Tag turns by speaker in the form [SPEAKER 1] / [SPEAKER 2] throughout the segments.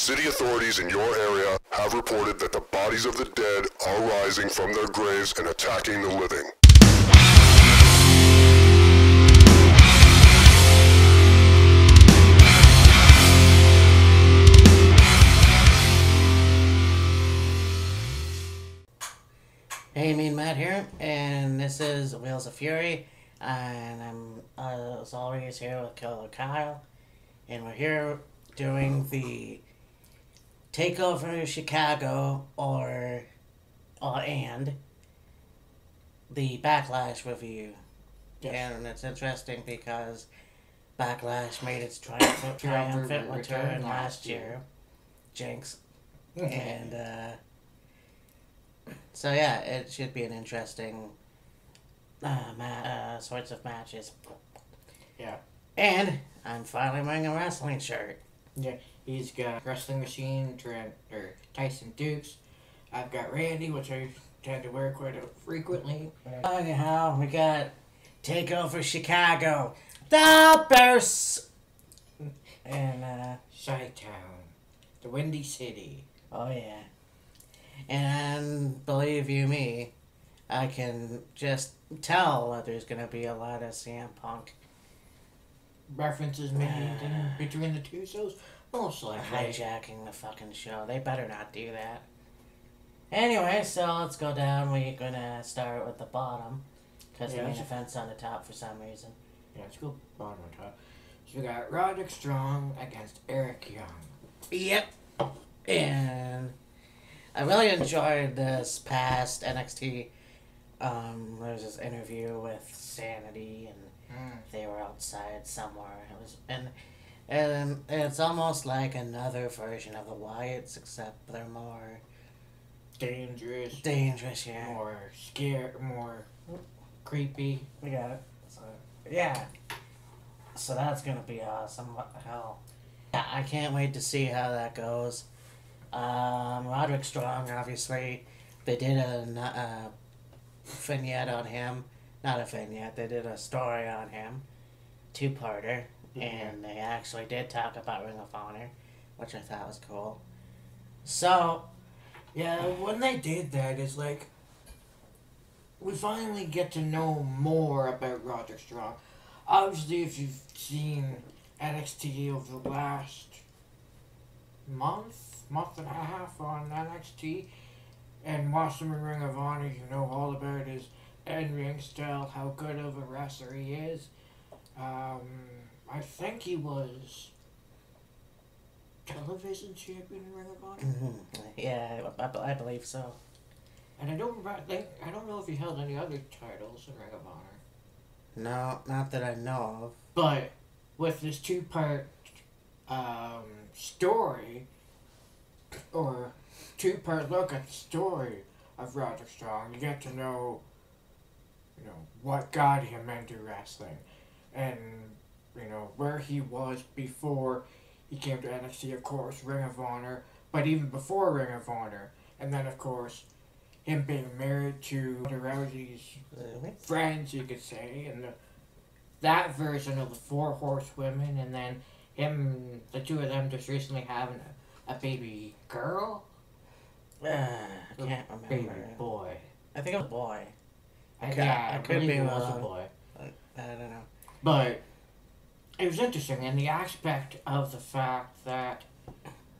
[SPEAKER 1] city authorities in your area have reported that the bodies of the dead are rising from their graves and attacking the living.
[SPEAKER 2] Hey, me and Matt here, and this is Wheels of Fury, and I'm, as always, here with Killer Kyle, and we're here doing the Takeover Chicago, and the Backlash review. Yes. And it's interesting because Backlash made its triumphant return last year. Jinx. And, so yeah, it should be an interesting sorts of matches.
[SPEAKER 3] Yeah.
[SPEAKER 2] And I'm finally wearing a wrestling shirt.
[SPEAKER 3] Yeah, he's got Wrestling Machine, Tyson Dukes. I've got Randy, which I tend to wear quite frequently.
[SPEAKER 2] Anyhow, we got Takeover Chicago, the Bears, and
[SPEAKER 3] Chi-Town, the Windy City.
[SPEAKER 2] Oh yeah. And believe you me, I can just tell that there's going to be a lot of CM Punk
[SPEAKER 3] references made between the two shows. Most likely.
[SPEAKER 2] Hijacking the fucking show. They better not do that. Anyway, so let's go down. We're going to start with the bottom. Because the main event's on the top for some reason.
[SPEAKER 3] Yeah, let's go bottom on top. So we got Roderick Strong against Eric Young.
[SPEAKER 2] Yep. And I really enjoyed this past NXT. There was this interview with Sanity, and they were outside somewhere. It was, and it's almost like another version of the Wyatts, except they're more
[SPEAKER 3] dangerous.
[SPEAKER 2] Dangerous, yeah.
[SPEAKER 3] More scared, more creepy.
[SPEAKER 2] We got it. So, yeah. So that's gonna be awesome. What the hell? Yeah, I can't wait to see how that goes. Roderick Strong, obviously, they did a vignette on him. Not a vignette, they did a story on him. Two-parter. Mm-hmm. And they actually did talk about Ring of Honor, which I thought was cool. So,
[SPEAKER 3] yeah, when they did that, it's like, we finally get to know more about Roderick Strong. Obviously, if you've seen NXT over the last month and a half on NXT, and watched him in Ring of Honor, you know all about his in-ring style, how good of a wrestler he is. I think he was television champion in Ring of Honor.
[SPEAKER 2] Mm-hmm. Yeah, I believe so.
[SPEAKER 3] And I don't know if he held any other titles in Ring of Honor.
[SPEAKER 2] No, not that I know of.
[SPEAKER 3] But with this two-part story, or two-part look at the story of Roderick Strong, you get to know, what got him into wrestling, and, where he was before he came to NXT, of course, Ring of Honor, but even before Ring of Honor, and then, of course, him being married to Rousey's friends, you could say, and that version of the Four Horsewomen, and then the two of them just recently having a baby girl?
[SPEAKER 2] I can't remember.
[SPEAKER 3] Baby boy.
[SPEAKER 2] I think it was a boy.
[SPEAKER 3] I could be wrong. A boy.
[SPEAKER 2] I don't know.
[SPEAKER 3] But it was interesting in the aspect of the fact that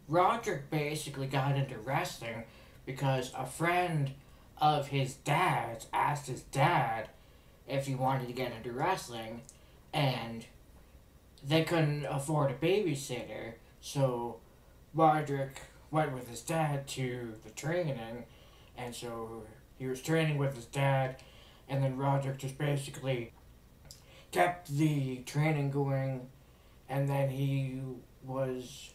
[SPEAKER 3] Roderick basically got into wrestling because a friend of his dad's asked his dad if he wanted to get into wrestling, and they couldn't afford a babysitter, so Roderick went with his dad to the training, and so he was training with his dad, and then Roderick just basically kept the training going, and then he was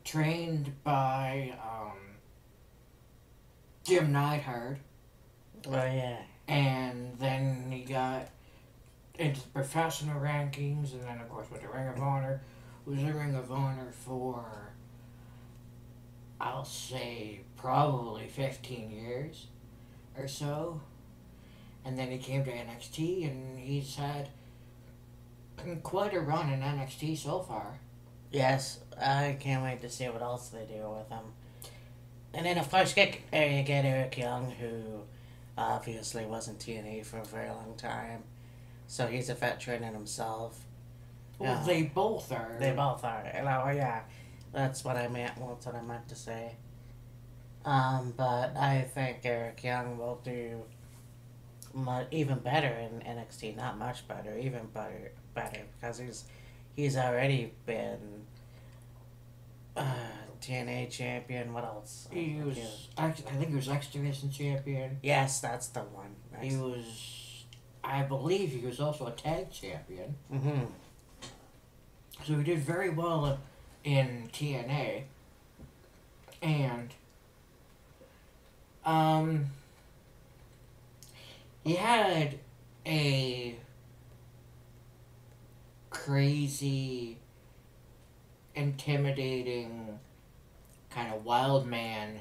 [SPEAKER 3] trained by Jim Neidhart.
[SPEAKER 2] Oh, yeah.
[SPEAKER 3] And then he got into the professional rankings, and then, of course, with the Ring of Honor. Was in Ring of Honor for, I'll say, probably 15 years or so. And then he came to NXT, and he's had quite a run in NXT so far.
[SPEAKER 2] Yes, I can't wait to see what else they do with him. And then, of course, get Eric Young, who obviously wasn't TNA for a very long time. So he's a veteran in himself.
[SPEAKER 3] Well, they both are.
[SPEAKER 2] They both are. Yeah, that's what I meant. Well, that's what I meant to say. But I think Eric Young will do even better in NXT. Not much better, even better, because he's already been TNA champion. What else?
[SPEAKER 3] He was. I think he was X Division champion.
[SPEAKER 2] Yes, that's the one.
[SPEAKER 3] He was. I believe he was also a tag champion.
[SPEAKER 2] Mm-hmm.
[SPEAKER 3] So he did very well in TNA. And he had a crazy, intimidating, kind of wild man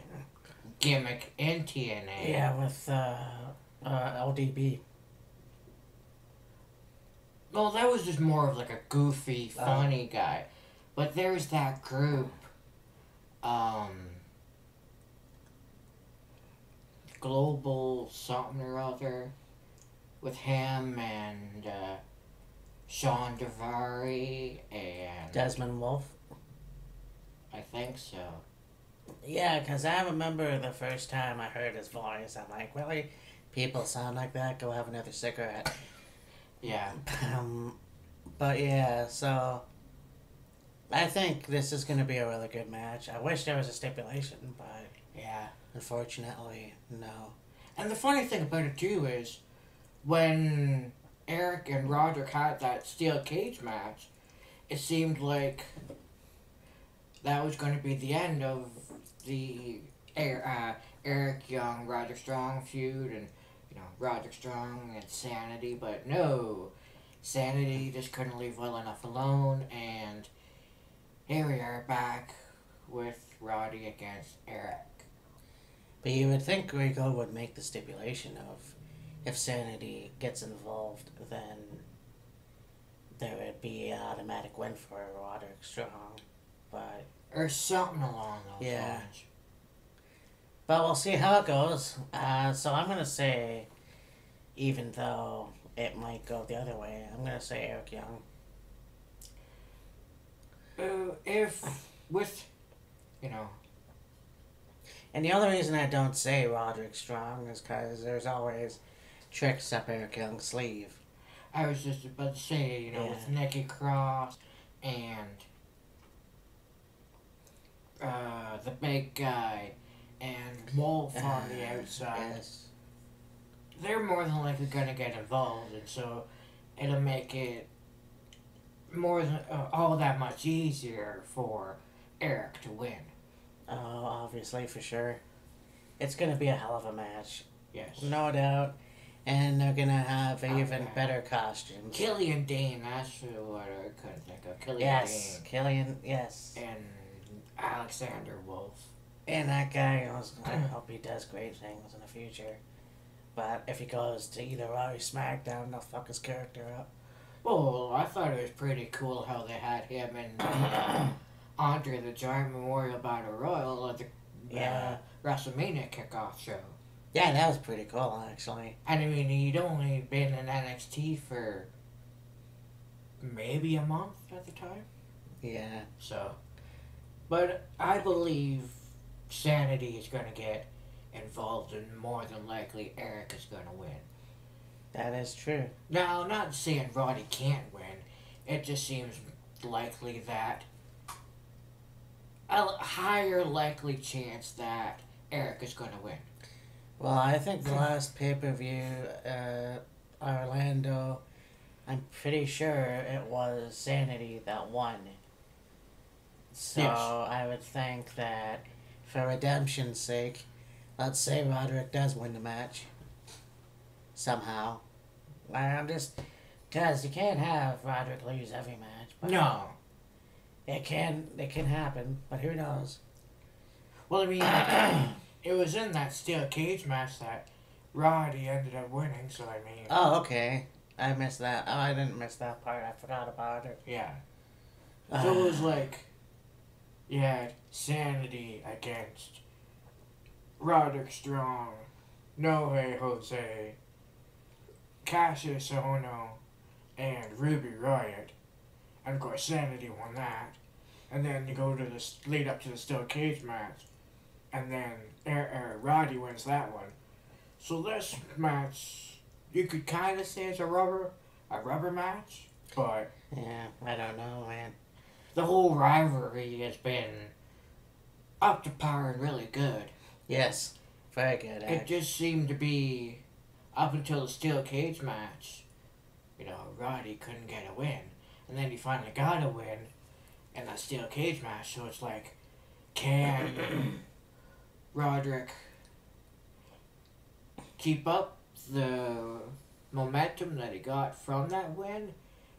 [SPEAKER 3] gimmick in TNA.
[SPEAKER 2] Yeah, with LDB.
[SPEAKER 3] Well, that was just more of like a goofy, funny guy. But there's that group, Global something or other, with him and Sean Devari and
[SPEAKER 2] Desmond Wolfe.
[SPEAKER 3] I think so.
[SPEAKER 2] Yeah, because I remember the first time I heard his voice, I'm like, really? People sound like that? Go have another cigarette.
[SPEAKER 3] Yeah.
[SPEAKER 2] But yeah, so I think this is going to be a really good match. I wish there was a stipulation, but
[SPEAKER 3] Yeah.
[SPEAKER 2] unfortunately, no.
[SPEAKER 3] And the funny thing about it too is when Eric and Roderick had that steel cage match, it seemed like that was going to be the end of the Eric Young, Roderick Strong feud, and Roderick Strong and Sanity, but no, Sanity just couldn't leave well enough alone, and here we are back with Roddy against Eric.
[SPEAKER 2] But you would think Rico would make the stipulation of if Sanity gets involved, then there would be an automatic win for Roderick Strong. But
[SPEAKER 3] Or something along those lines.
[SPEAKER 2] But we'll see how it goes. So I'm going to say, even though it might go the other way, I'm going to say Eric Young. And the only reason I don't say Roderick Strong is because there's always tricks up Eric Young's sleeve.
[SPEAKER 3] I was just about to say, with Nikki Cross and the big guy and Wolf on the outside.
[SPEAKER 2] Yes.
[SPEAKER 3] They're more than likely going to get involved, and so it'll make it more than all that much easier for Eric to win.
[SPEAKER 2] Oh, obviously, for sure. It's going to be a hell of a match.
[SPEAKER 3] Yes.
[SPEAKER 2] No doubt. And they're going to have even better costumes.
[SPEAKER 3] Killian Dane, that's what I couldn't think of. Killian
[SPEAKER 2] Yes,
[SPEAKER 3] Dane.
[SPEAKER 2] Killian, yes.
[SPEAKER 3] And Alexander Wolf.
[SPEAKER 2] And that guy, I hope he does great things in the future. But if he goes to either Raw or SmackDown, they'll fuck his character up.
[SPEAKER 3] Well, I thought it was pretty cool how they had him in Andre the Giant Memorial Battle Royal at the WrestleMania kickoff show.
[SPEAKER 2] Yeah, that was pretty cool, actually.
[SPEAKER 3] And I mean, he'd only been in NXT for maybe a month at the time.
[SPEAKER 2] Yeah.
[SPEAKER 3] So, but I believe Sanity is going to get involved, and more than likely Eric is going to win.
[SPEAKER 2] That is true.
[SPEAKER 3] Now, not saying Roddy can't win. It just seems likely that a higher likely chance that Eric is going to win.
[SPEAKER 2] Well, I think the last pay-per-view, Orlando, I'm pretty sure it was Sanity that won. So
[SPEAKER 3] Yes.
[SPEAKER 2] I would think that for redemption's sake, let's say Roderick does win the match. Somehow. I'm just... Because you can't have Roderick lose every match. But
[SPEAKER 3] No.
[SPEAKER 2] It can happen, but who knows?
[SPEAKER 3] Well, I mean, it was in that steel cage match that Roddy ended up winning, so I mean...
[SPEAKER 2] Oh, okay. I missed that. Oh, I didn't miss that part. I forgot about it.
[SPEAKER 3] Yeah. So it was like, you had Sanity against Roderick Strong, No Way Jose, Cassius Ohno, and Ruby Riott. And of course, Sanity won that. And then you go to the lead up to the steel cage match, and then Roddy wins that one. So this match, you could kind of say it's a rubber match, but
[SPEAKER 2] Yeah, I don't know, man.
[SPEAKER 3] the whole rivalry has been up to par and really good.
[SPEAKER 2] Yes, very good.
[SPEAKER 3] It just seemed to be up until the steel cage match. Roddy couldn't get a win, and then he finally got a win in that steel cage match. So it's like, can Roderick keep up the momentum that he got from that win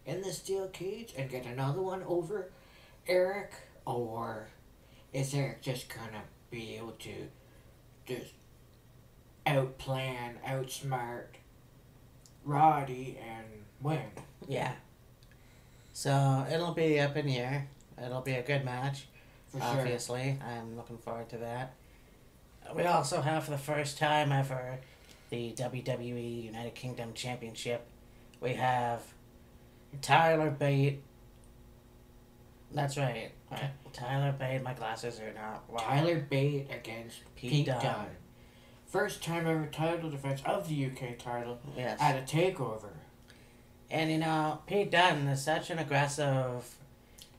[SPEAKER 3] in the steel cage and get another one over Eric, or is Eric just gonna be able to just outplan, outsmart Roddy and win?
[SPEAKER 2] Yeah. So it'll be up in the air. It'll be a good match.
[SPEAKER 3] For sure.
[SPEAKER 2] Obviously, I'm looking forward to that. We also have, for the first time ever, the WWE United Kingdom Championship. We have Tyler Bate. That's right. Tyler Bate. My glasses are not. Wow.
[SPEAKER 3] Tyler Bate against Pete
[SPEAKER 2] Dunne.
[SPEAKER 3] Dunne. First time ever title defense of the UK title
[SPEAKER 2] Yes.
[SPEAKER 3] at a takeover.
[SPEAKER 2] And Pete Dunne is such an aggressive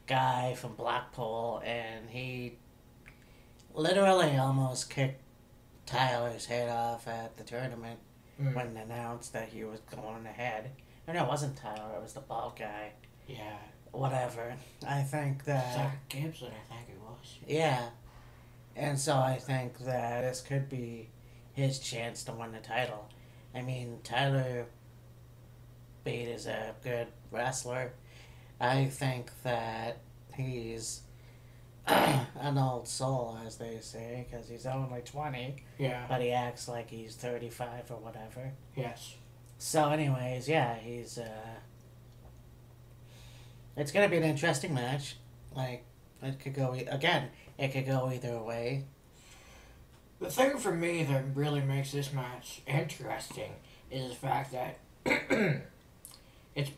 [SPEAKER 2] guy from Blackpool, and he literally almost kicked Tyler's head off at the tournament when announced that he was going ahead. No, it wasn't Tyler, it was the bald guy.
[SPEAKER 3] Yeah.
[SPEAKER 2] Whatever. I think that...
[SPEAKER 3] Zach Gibson, I think it was.
[SPEAKER 2] Yeah. And so I think that this could be his chance to win the title. I mean, Tyler Bate is a good wrestler. I think that he's an old soul, as they say, because he's only 20,
[SPEAKER 3] Yeah.
[SPEAKER 2] but he acts like he's 35 or whatever.
[SPEAKER 3] Yes.
[SPEAKER 2] So anyways, yeah, he's, it's going to be an interesting match. Like, it could go, it could go either way.
[SPEAKER 3] The thing for me that really makes this match interesting is the fact that it is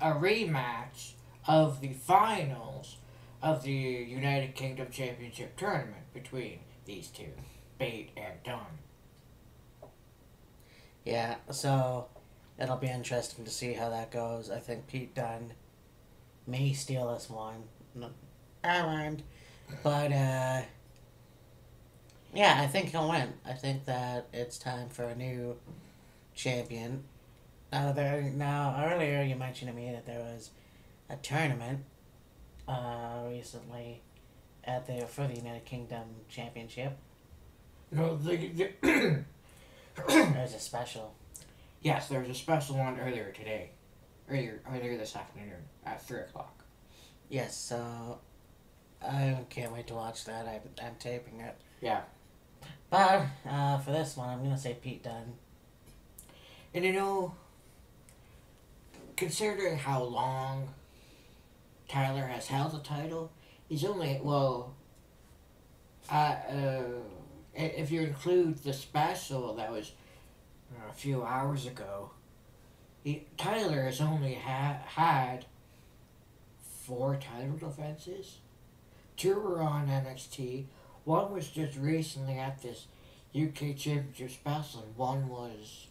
[SPEAKER 3] a rematch of the finals of the United Kingdom Championship tournament between these two, Bate and Dunne.
[SPEAKER 2] Yeah, so it'll be interesting to see how that goes. I think Pete Dunne may steal this one. But, yeah, I think he'll win. I think that it's time for a new champion. Now, earlier you mentioned to me that there was a tournament recently for the United Kingdom Championship.
[SPEAKER 3] No,
[SPEAKER 2] There's a special.
[SPEAKER 3] Yes, there was a special one earlier today. Earlier this afternoon at 3 o'clock.
[SPEAKER 2] Yes, so I can't wait to watch that. I'm taping it.
[SPEAKER 3] Yeah.
[SPEAKER 2] But for this one, I'm going to say Pete Dunne.
[SPEAKER 3] And considering how long Tyler has held the title, he's only, if you include the special that was a few hours ago, Tyler has only had 4 title defenses. 2 were on NXT. 1 was just recently at this UK Championship special, and 1 was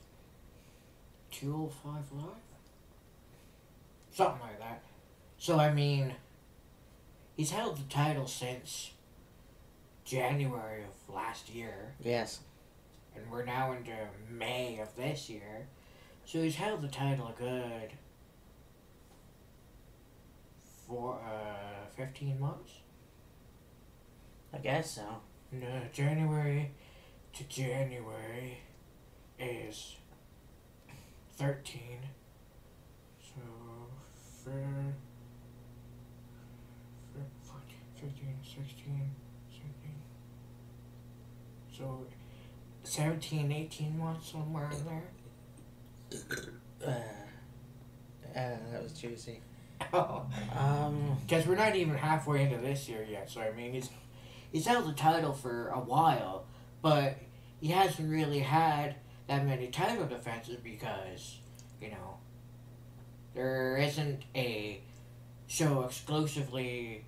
[SPEAKER 3] 205 Live? Something like that. So, I mean, he's held the title since January of last year.
[SPEAKER 2] Yes.
[SPEAKER 3] And we're now into May of this year. So he's held the title a good 15 months?
[SPEAKER 2] I guess so.
[SPEAKER 3] No, January to January is 13. So, 14, 15, 16, 17. So, 17, 18 months, somewhere in there.
[SPEAKER 2] That was juicy.
[SPEAKER 3] Because we're not even halfway into this year yet, so I mean, he's held the title for a while, but he hasn't really had that many title defenses because, you know, there isn't a show exclusively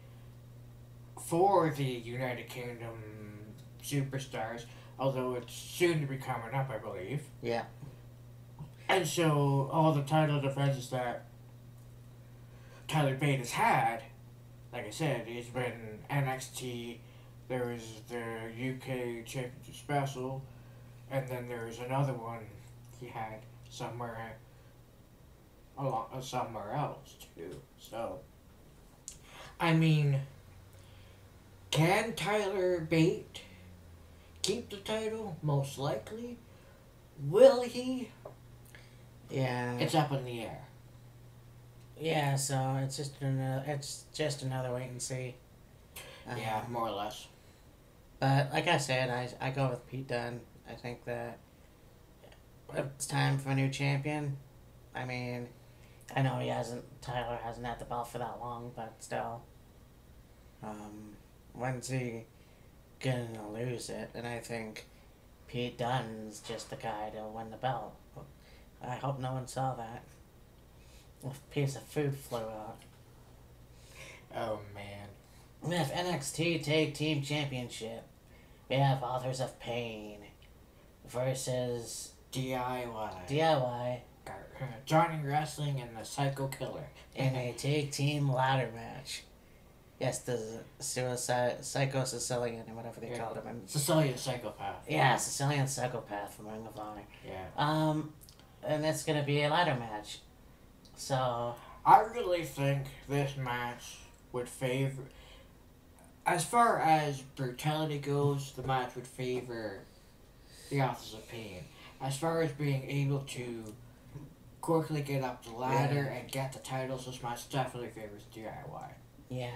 [SPEAKER 3] for the United Kingdom superstars, although it's soon to be coming up, I believe.
[SPEAKER 2] Yeah.
[SPEAKER 3] And so all the title defenses that Tyler Bate has had, like I said, he's been NXT, there was the UK Championship Special, and then there was another one he had somewhere else too. So, I mean, can Tyler Bate keep the title? Most likely. Will he?
[SPEAKER 2] Yeah.
[SPEAKER 3] It's up in the air.
[SPEAKER 2] Yeah, so it's just another wait and see.
[SPEAKER 3] Yeah, more or less.
[SPEAKER 2] But like I said, I go with Pete Dunne. I think that it's time for a new champion. I mean, I know Tyler hasn't had the belt for that long, but still. When's he gonna lose it? And I think Pete Dunne's just the guy to win the belt. I hope no one saw that. A piece of food flew out.
[SPEAKER 3] Oh, man.
[SPEAKER 2] We have NXT Tag Team Championship. We have Authors of Pain versus
[SPEAKER 3] DIY. Johnny Wrestling and the Psycho Killer.
[SPEAKER 2] In a tag team ladder match. Yes, the Psycho Sicilian or whatever they called him.
[SPEAKER 3] Sicilian Psychopath.
[SPEAKER 2] Yeah, Sicilian Psychopath from Ring of Honor.
[SPEAKER 3] Yeah.
[SPEAKER 2] And it's gonna be a ladder match. So
[SPEAKER 3] I really think this match would favor, as far as brutality goes, the match would favor the Authors of Pain. As far as being able to quickly get up the ladder and get the titles, this match definitely favors DIY.
[SPEAKER 2] yeah,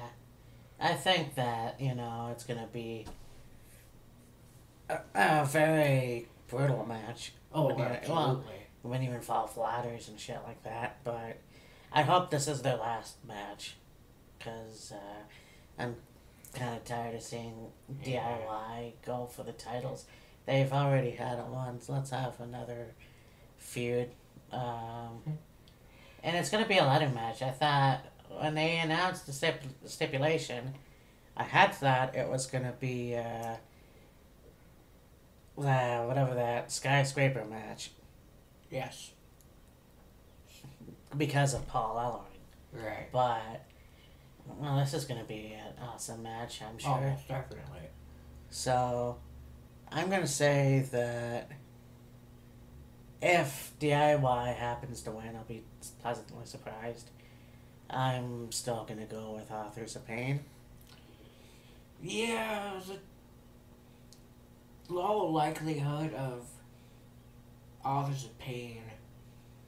[SPEAKER 2] I think that it's gonna be a very brutal match.
[SPEAKER 3] Oh, absolutely.
[SPEAKER 2] Well, we wouldn't even involve ladders and shit like that, but I hope this is their last match, because I'm kind of tired of seeing DIY go for the titles. They've already had it once. Let's have another feud. And it's going to be a ladder match. I thought, when they announced the stipulation, I had thought it was going to be whatever that skyscraper match.
[SPEAKER 3] Yes.
[SPEAKER 2] Because of Paul Ellering.
[SPEAKER 3] Right.
[SPEAKER 2] But, well, this is going to be an awesome match, I'm sure.
[SPEAKER 3] Oh, most definitely.
[SPEAKER 2] So, I'm going to say that if DIY happens to win, I'll be pleasantly surprised. I'm still going to go with Authors of Pain.
[SPEAKER 3] Yeah, the low likelihood of Authors of Pain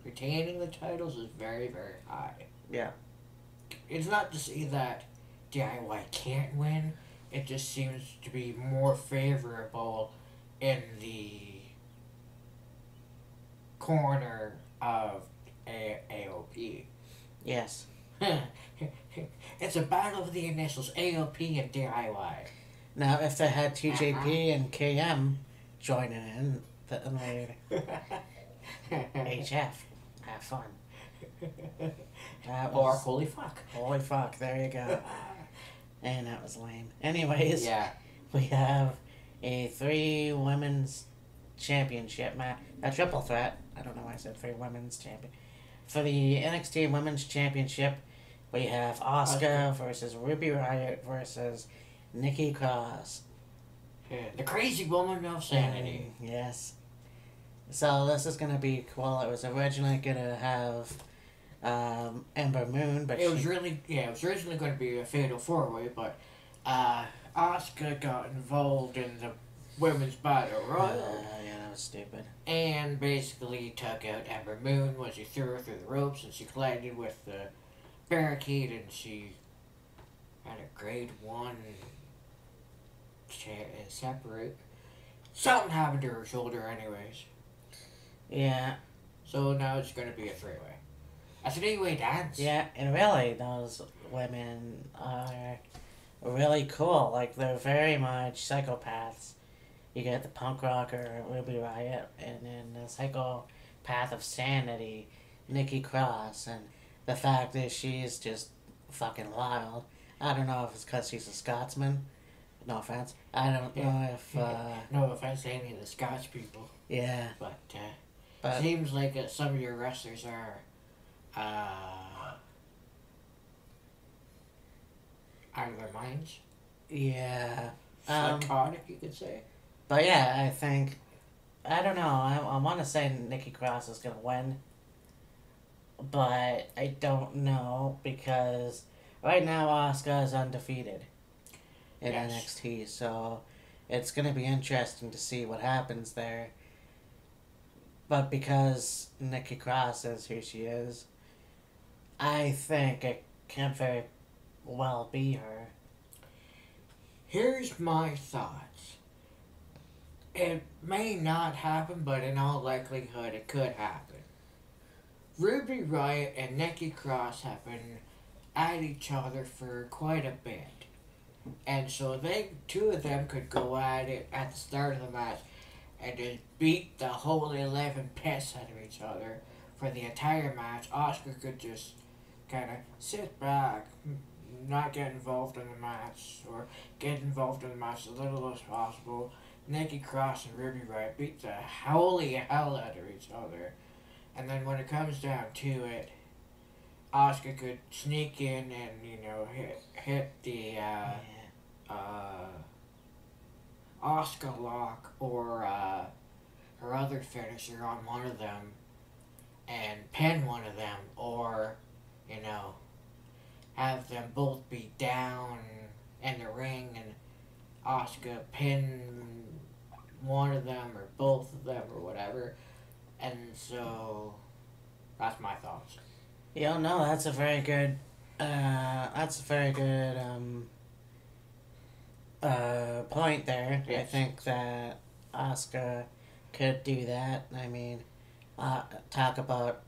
[SPEAKER 3] retaining the titles is very, very high.
[SPEAKER 2] Yeah.
[SPEAKER 3] It's not to say that DIY can't win, it just seems to be more favorable in the corner of AOP.
[SPEAKER 2] Yes.
[SPEAKER 3] It's a battle of the initials, AOP and DIY.
[SPEAKER 2] Now, if they had TJP and KM joining in, then HF. Have fun.
[SPEAKER 3] Or holy fuck.
[SPEAKER 2] Holy fuck, there you go. And that was lame. Anyways,
[SPEAKER 3] Yeah.
[SPEAKER 2] we have a 3 women's championship match. A triple threat. I don't know why I said 3 women's champion. For the NXT Women's Championship, we have Asuka versus Ruby Riott versus Nikki Cross.
[SPEAKER 3] The crazy woman of sanity.
[SPEAKER 2] Yes. So this is going to be cool. It was originally going to have Ember Moon, but
[SPEAKER 3] it was originally going to be a fatal 4-way, but Asuka got involved in the women's battle royal.
[SPEAKER 2] Yeah, that was stupid.
[SPEAKER 3] And basically took out Ember Moon when she threw her through the ropes, and she collided with the barricade, and she had a grade 1 separate. Something happened to her shoulder anyways.
[SPEAKER 2] Yeah.
[SPEAKER 3] So now it's going to be a 3-way. That's a new way to dance.
[SPEAKER 2] Yeah, and really, those women are really cool. Like, they're very much psychopaths. You get the punk rocker Ruby Riot, and then the psychopath of sanity, Nikki Cross, and the fact is she's just fucking wild. I don't know if it's because she's a Scotsman. No offense. I don't know if.
[SPEAKER 3] No offense to any of the Scotch people,
[SPEAKER 2] Yeah,
[SPEAKER 3] but seems like some of your wrestlers are out of their minds.
[SPEAKER 2] yeah.
[SPEAKER 3] Psychotic, you could say.
[SPEAKER 2] But yeah, I think. I don't know. I want to say Nikki Cross is going to win. But I don't know because right now Asuka is undefeated in
[SPEAKER 3] Yes.
[SPEAKER 2] NXT. So it's going to be interesting to see what happens there. But because Nikki Cross is who she is, I think it can very well be her.
[SPEAKER 3] Here's my thoughts. It may not happen, but in all likelihood, it could happen. Ruby Riott and Nikki Cross have been at each other for quite a bit. And so two of them could go at it at the start of the match and just beat the whole 11 piss out of each other for the entire match. Asuka could just kind of sit back, not get involved in the match, or get involved in the match as little as possible. Nikki Cross and Ruby Riott beat the holy hell out of each other. And then when it comes down to it, Asuka could sneak in and, hit the Asuka lock or her other finisher on one of them and pin one of them, or, have them both be down in the ring and Asuka pin one of them or both of them or whatever. And so that's my thoughts.
[SPEAKER 2] Yeah, no, that's a very good point there.
[SPEAKER 3] Yes.
[SPEAKER 2] I think that Asuka could do that. I mean, talk about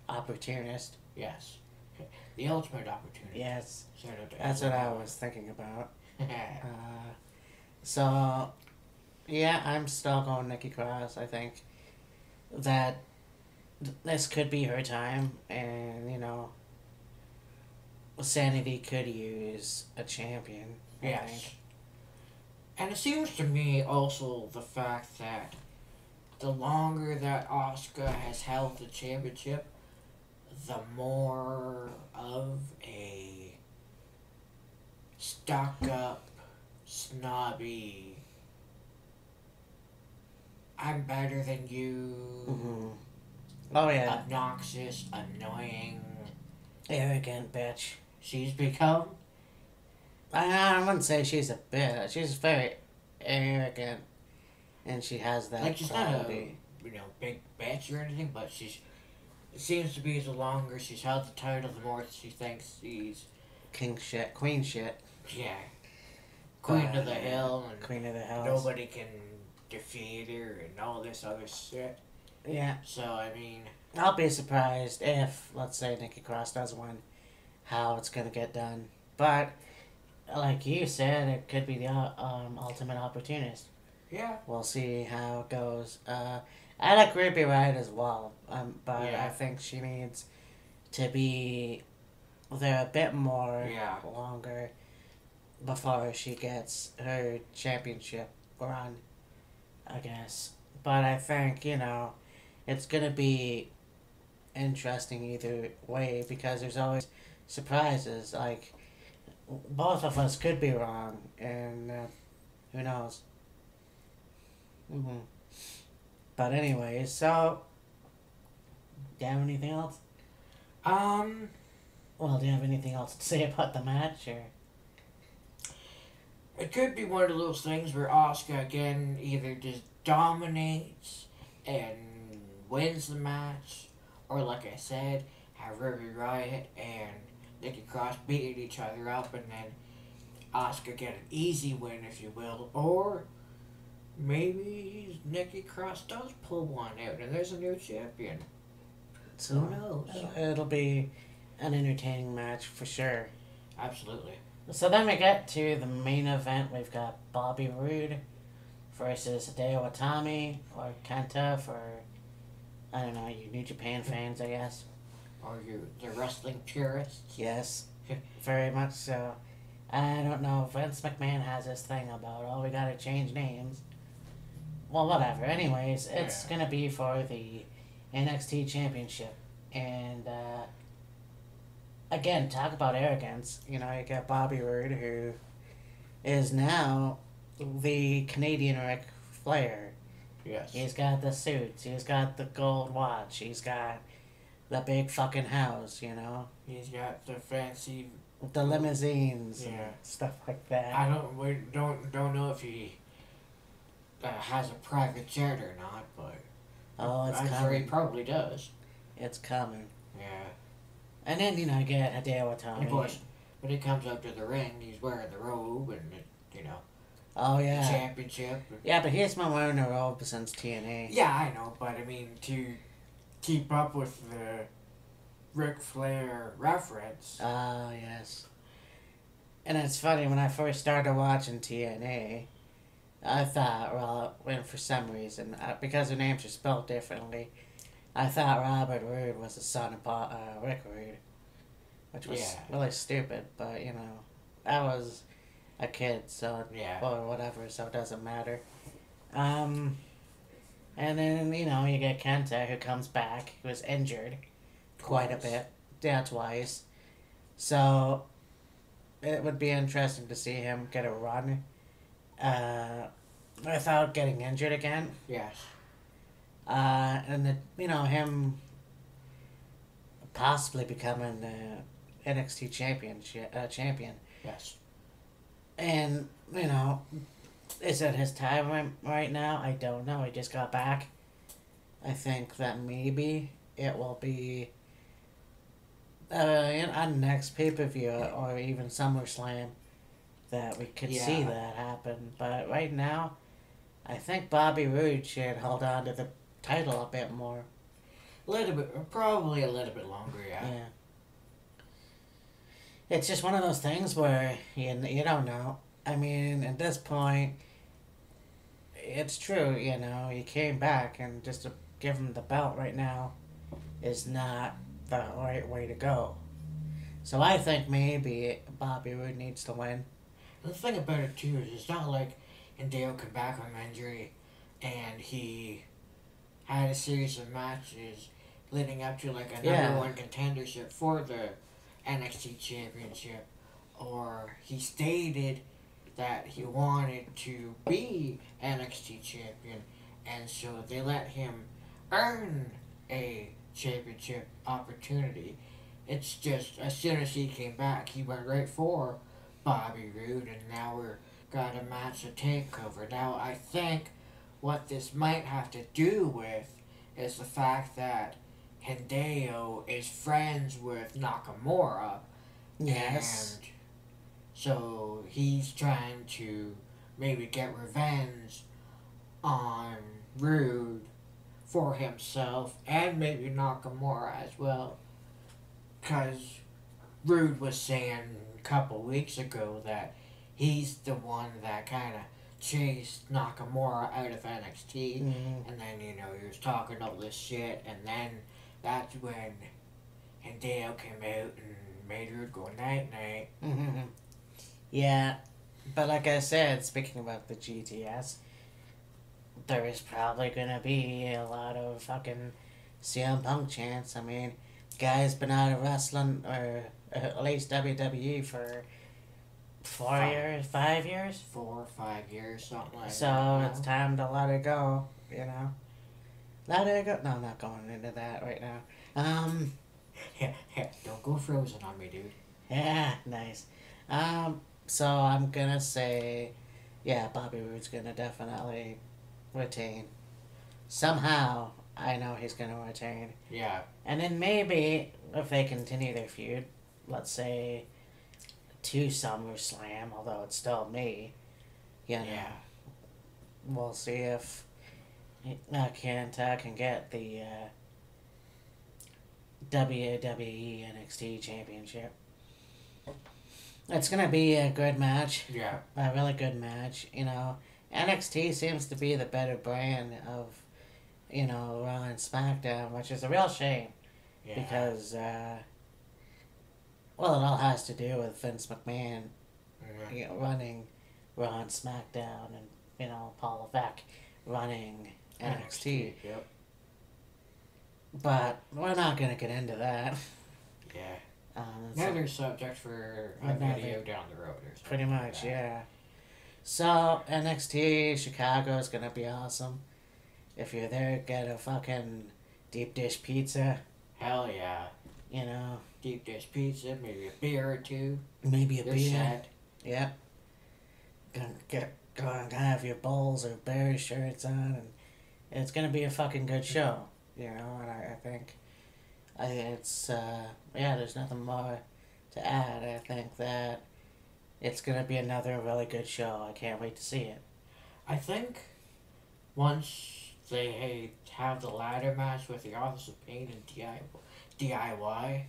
[SPEAKER 2] opportunist.
[SPEAKER 3] Yes. The ultimate opportunity.
[SPEAKER 2] Yes,
[SPEAKER 3] Shout out to
[SPEAKER 2] that's what I
[SPEAKER 3] everyone.
[SPEAKER 2] was thinking about. So, yeah, I'm still going Nikki Cross. I think that this could be her time, and Sanity could use a champion. I
[SPEAKER 3] Yes.
[SPEAKER 2] think.
[SPEAKER 3] And it seems to me also the fact that the longer that Asuka has held the championship, the more of a stuck up, snobby, I'm better than you,
[SPEAKER 2] Mm-hmm. Oh yeah,
[SPEAKER 3] obnoxious, annoying,
[SPEAKER 2] arrogant bitch.
[SPEAKER 3] she's become.
[SPEAKER 2] I wouldn't say she's a bitch. She's very arrogant, and she has that
[SPEAKER 3] Like, she's
[SPEAKER 2] quality.
[SPEAKER 3] not a big bitch or anything, but it seems to be the longer she's held the title, the more she thinks she's,
[SPEAKER 2] King shit, queen shit,
[SPEAKER 3] yeah, queen of the hill, and
[SPEAKER 2] queen of the hills.
[SPEAKER 3] nobody can defeat her, and all this other shit.
[SPEAKER 2] Yeah,
[SPEAKER 3] So, I mean,
[SPEAKER 2] I'll be surprised if, let's say, Nikki Cross does win, how it's gonna get done. But like you said, it could be the ultimate opportunist.
[SPEAKER 3] yeah,
[SPEAKER 2] We'll see how it goes. I like Ruby Riott as well, but
[SPEAKER 3] Yeah.
[SPEAKER 2] I think she needs to be there a bit more
[SPEAKER 3] Yeah.
[SPEAKER 2] longer before she gets her championship run, I guess. But I think, it's going to be interesting either way because there's always surprises. Like, both of us could be wrong, and who knows? Mm-hmm. But anyway, so do you have anything else? Well, do you have anything else to say about the match, or?
[SPEAKER 3] it could be one of those things where Asuka again either just dominates and wins the match, or like I said, have Ruby Riott and Nikki Cross beating each other up, and then Asuka get an easy win, if you will, or maybe Nikki Cross does pull one out and there's a new champion.
[SPEAKER 2] So
[SPEAKER 3] Who knows?
[SPEAKER 2] it'll be an entertaining match for sure.
[SPEAKER 3] Absolutely.
[SPEAKER 2] So then we get to the main event. We've got Bobby Roode versus Hideo Itami or Kenta for, I don't know, you New Japan fans, I guess.
[SPEAKER 3] Are you the wrestling purists?
[SPEAKER 2] Yes, very much so. I don't know, Vince McMahon has this thing about, oh, we gotta change names. Well, whatever. Anyways, it's gonna be for the NXT Championship. And, again, talk about arrogance. You know, you got Bobby Roode, who is now the Canadian Ric Flair.
[SPEAKER 3] Yes.
[SPEAKER 2] He's got the suits, he's got the gold watch, he's got the big fucking house, you know?
[SPEAKER 3] He's got the fancy.
[SPEAKER 2] The limousines
[SPEAKER 3] Yeah.
[SPEAKER 2] and stuff like that.
[SPEAKER 3] I don't know if he has a private jet or not, but
[SPEAKER 2] Oh, it's
[SPEAKER 3] I'm sure he
[SPEAKER 2] coming.
[SPEAKER 3] probably does.
[SPEAKER 2] It's coming.
[SPEAKER 3] Yeah.
[SPEAKER 2] And then, you know, you get Hideo Itami.
[SPEAKER 3] Of course, when he comes up to the ring, he's wearing the robe and
[SPEAKER 2] Oh,
[SPEAKER 3] the
[SPEAKER 2] yeah.
[SPEAKER 3] championship.
[SPEAKER 2] Yeah, but he's been wearing a robe since TNA.
[SPEAKER 3] Yeah, I know, but I mean to keep up with the Ric Flair reference.
[SPEAKER 2] Oh, yes. And it's funny, when I first started watching TNA, I thought, well, for some reason, because their names are spelled differently, I thought Robert Roode was the son of Rick Rude, which was really stupid, but, you know, I was a kid, so, or whatever, so it doesn't matter. And then, you know, you get Kenta, who comes back, who was injured quite a bit. Yeah, twice. So, it would be interesting to see him get a run without getting injured again.
[SPEAKER 3] Yes.
[SPEAKER 2] And, you know, him possibly becoming the NXT champion.
[SPEAKER 3] Yes.
[SPEAKER 2] And, you know, is it his time right now? I don't know. He just got back. I think that maybe it will be on next pay-per-view or even SummerSlam that we could see that happen. But right now, I think Bobby Roode should hold on to the title a bit more.
[SPEAKER 3] Probably a little bit longer, yeah.
[SPEAKER 2] It's just one of those things where you don't know. I mean, at this point, it's true, you know, he came back, and just to give him the belt right now is not the right way to go. So I think maybe Bobby Roode needs to win.
[SPEAKER 3] The thing about it, too, is it's not like Hideo came back from injury and he had a series of matches leading up to, like, a number one contendership for the NXT Championship, or he stated that he wanted to be NXT Champion, and so they let him earn a championship opportunity. It's just, as soon as he came back, he went right for Bobby Roode, and now we're got a match at Takeover. Now, I think what this might have to do with is the fact that Hideo is friends with Nakamura.
[SPEAKER 2] Yes.
[SPEAKER 3] And so he's trying to maybe get revenge on Roode for himself and maybe Nakamura as well. Because Roode was saying a couple weeks ago that he's the one that kind of chased Nakamura out of NXT.
[SPEAKER 2] Mm-hmm.
[SPEAKER 3] And then, you know, he was talking all this shit, and then that's when Hideo came out and made Roode go night-night.
[SPEAKER 2] Mm-hmm. Yeah, but like I said, speaking about the GTS, there is probably going to be a lot of fucking CM Punk chants. I mean, guy's been out of wrestling, or at least WWE, for 5 years?
[SPEAKER 3] 4 or 5 years, something like that.
[SPEAKER 2] So it's time to let it go, you know? Let it go. No, I'm not going into that right now.
[SPEAKER 3] Yeah, don't go frozen on me, dude.
[SPEAKER 2] Yeah, nice. So I'm gonna say, yeah, Bobby Roode's gonna definitely retain. Somehow, I know he's gonna retain.
[SPEAKER 3] Yeah.
[SPEAKER 2] And then maybe, if they continue their feud, let's say, to SummerSlam, although it's still me, you know, we'll see if Cant can get the WWE NXT Championship. It's gonna be a good match.
[SPEAKER 3] Yeah.
[SPEAKER 2] A really good match. You know, NXT seems to be the better brand of, you know, Raw and SmackDown, which is a real shame
[SPEAKER 3] Yeah.
[SPEAKER 2] because, well, it all has to do with Vince McMahon, you know, running Raw and SmackDown, and you know Paul Levesque running NXT.
[SPEAKER 3] Yep.
[SPEAKER 2] But we're not gonna get into that.
[SPEAKER 3] Yeah.
[SPEAKER 2] So-
[SPEAKER 3] Another subject for a
[SPEAKER 2] Another-
[SPEAKER 3] video down the road or something.
[SPEAKER 2] Pretty
[SPEAKER 3] like
[SPEAKER 2] much,
[SPEAKER 3] that.
[SPEAKER 2] yeah. So NXT Chicago is gonna be awesome. If you're there, get a fucking deep dish pizza.
[SPEAKER 3] Hell yeah.
[SPEAKER 2] You know,
[SPEAKER 3] Deep dish pizza, maybe a beer or two.
[SPEAKER 2] maybe a
[SPEAKER 3] You're
[SPEAKER 2] beer.
[SPEAKER 3] set.
[SPEAKER 2] Yep. Go and have your Bulls or Bears shirts on, and it's gonna be a fucking good show. You know, and I think, it's yeah. There's nothing more to add. I think that it's gonna be another really good show. I can't wait to see it.
[SPEAKER 3] I think once they have the ladder match with the Office of Pain and DIY,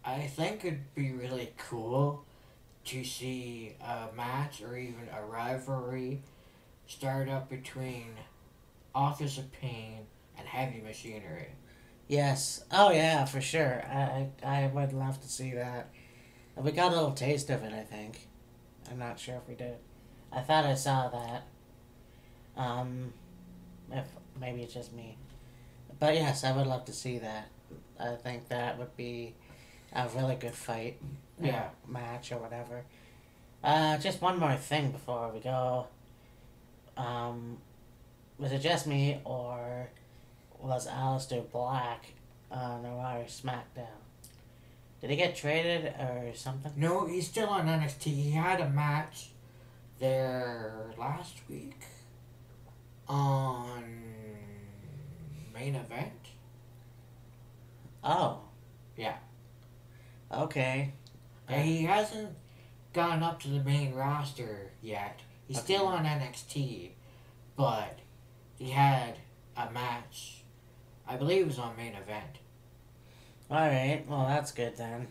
[SPEAKER 3] I think it'd be really cool to see a match or even a rivalry start up between Office of Pain and Heavy Machinery.
[SPEAKER 2] Yes. Oh yeah, for sure. I would love to see that. We got a little taste of it, I think. I'm not sure if we did. I thought I saw that. If maybe it's just me. But yes, I would love to see that. I think that would be a really good fight.
[SPEAKER 3] Yeah.
[SPEAKER 2] Match or whatever. Just one more thing before we go. Was it just me or was Aleister Black on the Raw or SmackDown? Did he get traded or something?
[SPEAKER 3] No, he's still on NXT. He had a match there last week on main event.
[SPEAKER 2] Oh.
[SPEAKER 3] Yeah.
[SPEAKER 2] Okay.
[SPEAKER 3] And he hasn't gone up to the main roster yet. He's
[SPEAKER 2] Okay.
[SPEAKER 3] still on NXT, but he had a match. I believe it was on main event.
[SPEAKER 2] Alright, well that's good then.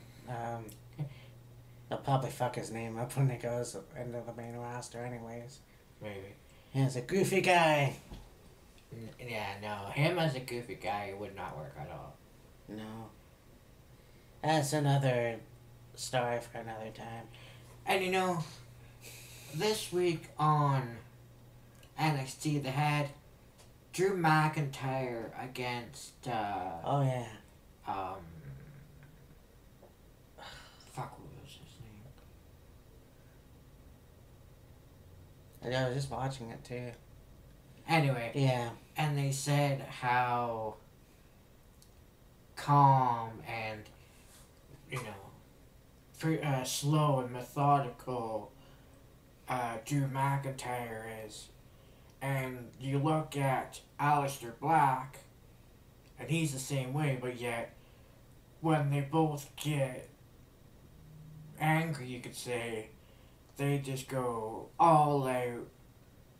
[SPEAKER 2] They'll probably fuck his name up when he goes into the main roster anyways.
[SPEAKER 3] Maybe.
[SPEAKER 2] He's a goofy guy.
[SPEAKER 3] Yeah, no. Him as a goofy guy would not work at all.
[SPEAKER 2] No. That's another story for another time.
[SPEAKER 3] And you know, this week on NXT, they had Drew McIntyre against,
[SPEAKER 2] Oh yeah.
[SPEAKER 3] fuck, what was his name?
[SPEAKER 2] I was just watching it too.
[SPEAKER 3] Anyway,
[SPEAKER 2] Yeah.
[SPEAKER 3] and they said how calm and, you know, slow and methodical Drew McIntyre is. And you look at Aleister Black, and he's the same way, but yet when they both get angry, you could say, they just go all out,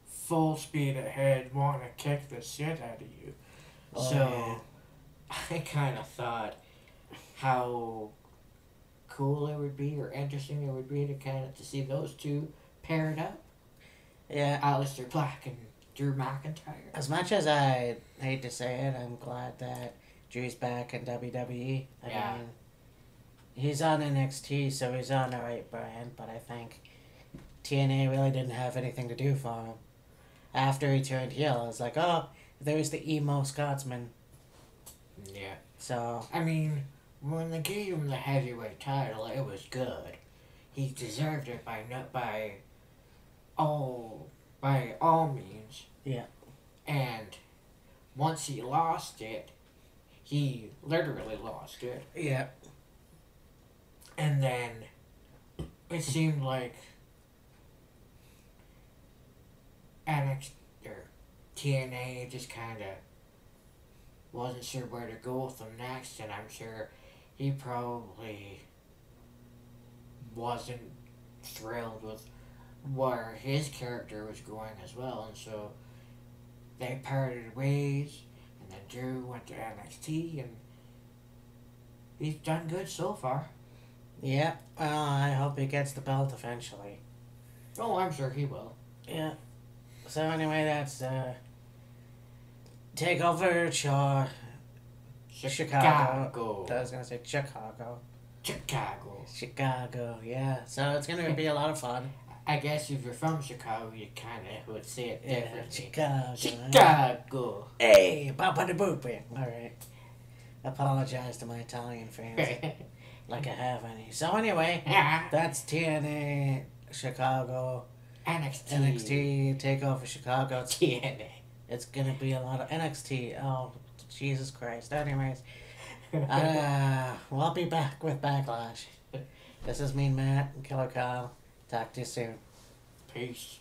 [SPEAKER 3] full speed ahead, wanting to kick the shit out of you.
[SPEAKER 2] Oh,
[SPEAKER 3] So,
[SPEAKER 2] yeah.
[SPEAKER 3] I kind of thought how cool it would be, or interesting it would be to see those two paired up.
[SPEAKER 2] Yeah.
[SPEAKER 3] Aleister Black and Drew McIntyre.
[SPEAKER 2] As much as I hate to say it, I'm glad that Drew's back in WWE.
[SPEAKER 3] Yeah.
[SPEAKER 2] mean, he's on NXT, so he's on the right brand, but I think TNA really didn't have anything to do for him. After he turned heel, it's like, oh, there's the emo Scotsman.
[SPEAKER 3] Yeah.
[SPEAKER 2] So,
[SPEAKER 3] I mean, when they gave him the heavyweight title, it was good. He deserved it by all means.
[SPEAKER 2] Yeah.
[SPEAKER 3] And once he lost it, he literally lost it.
[SPEAKER 2] yeah.
[SPEAKER 3] And then it seemed like NXT or TNA just kind of wasn't sure where to go with him next, and I'm sure he probably wasn't thrilled with where his character was going as well, and so they parted ways, and then Drew went to NXT, and He's done good so far.
[SPEAKER 2] Yeah, well, I hope he gets the belt eventually.
[SPEAKER 3] Oh, I'm sure he will.
[SPEAKER 2] Yeah. So anyway, that's Takeover Chicago. I was gonna say Chicago. Chicago, yeah. So it's gonna be a lot of fun.
[SPEAKER 3] I guess if you're from Chicago, you kind of would say it differently.
[SPEAKER 2] Chicago.
[SPEAKER 3] Chicago.
[SPEAKER 2] Hey, Papa the Boopy. Alright. Apologize to my Italian fans. Like I have any. So anyway, that's TNA Chicago. NXT Takeover Chicago.
[SPEAKER 3] TNA.
[SPEAKER 2] It's gonna be a lot of NXT. Oh, Jesus Christ. Anyways, we'll be back with Backlash. This is me, Matt, and Killer Kyle. Talk to you soon.
[SPEAKER 3] Peace.